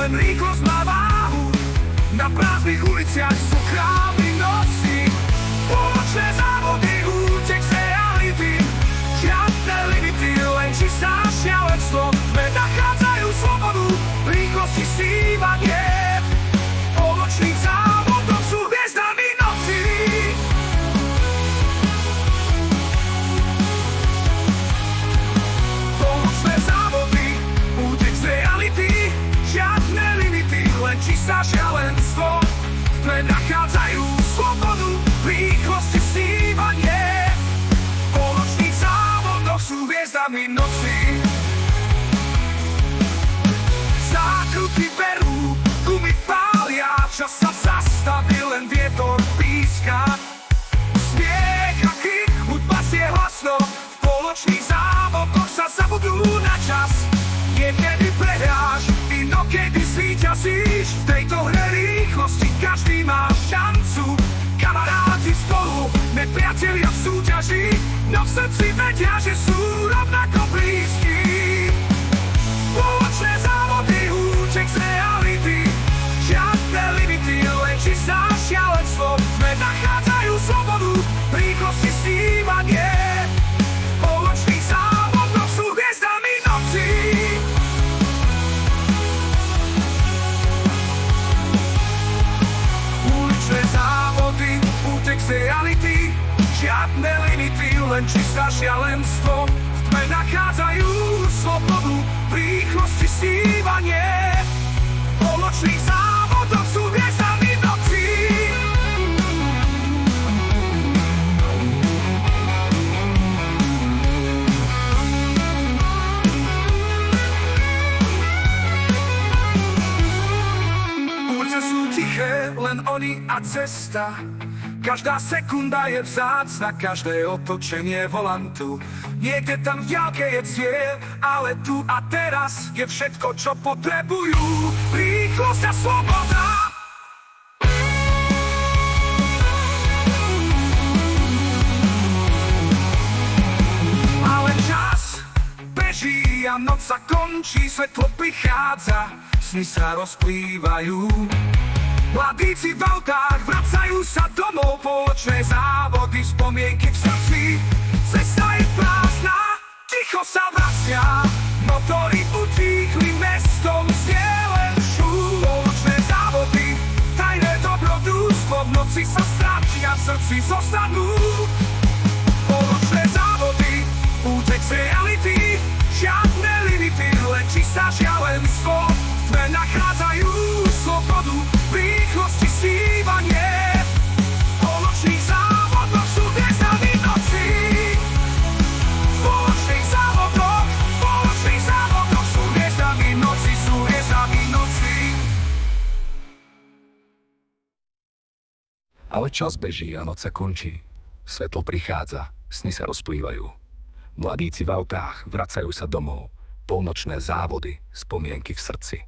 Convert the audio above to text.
len rýchlosť má váhu. Na prázdnych uliciach sú krámy noci. Poločné závody, útek z reality. Žiadne limity, len čistá šialenstvo. Sme nachádzajú slobodu, rýchlosti snívanie. Poločných závodov sú hviezdami noci. Poločné závody, útek z reality. Žiadne limity, len čistá šialenstvo. Sme nachádzajú slobodu, rýchlosti snívanie. V poločných závodoch sú hviezdami noci. Zákruty berú, gumy pália, čas sa zastaví, len vietor píska. Smiech a chych, hudba znie hlasno. V poločných závodoch sa zabudú na čas. Niekedy prehráš, inokedy zvíťazíš. V tejto hre rýchlosti každý má šancu. Kamaráti spolu, nepriatelia v súťaži, no v srdci vedia, že sú rovnako blízki. Poločné závody, útek z reality. Žiadne limity, len čistá šialenstvo. Sme nachádzajú slobodu, rýchlosti snívanie. V poločných závodoch sú hviezdami noci. Uličné závody, útek z reality. Žiadne limity, len čistá šialenstvo. V tme nachádzajú slobodu, rýchlosti snívanie. V poločných závodoch sú hviezdami noci. Ulice sú tiché, len oni a cesta. Každá sekunda je vzácna, každé otočenie volantu. Niekde tam v diaľke je cieľ, ale tu a teraz je všetko, čo potrebujú. Rýchlosť a sloboda. Ale čas beží a noc sa končí, svetlo prichádza, sny sa rozplývajú. Mladíci v autách vracajú sa domov, poločné závody, spomienky v srdci. Cesta je prázdna, ticho sa vracia, motory utíchli mestom, znie len šum. Poločné závody, tajné dobrodružstvo, v noci sa strátia, v srdci zostanú. Poločné závody, útek z reality. Žiadne limity, len čistá šialenstvo. Sme nachádzajú slobodu, rýchlosti snívanie. V poločných závodoch sú hviezdami noci. V poločných závodoch sú hviezdami noci, sú hviezdami noci. Ale čas beží a noc sa končí. Svetlo prichádza, sny sa rozplývajú. Mladíci v autách vracajú sa domov. Polnočné závody, spomienky v srdci.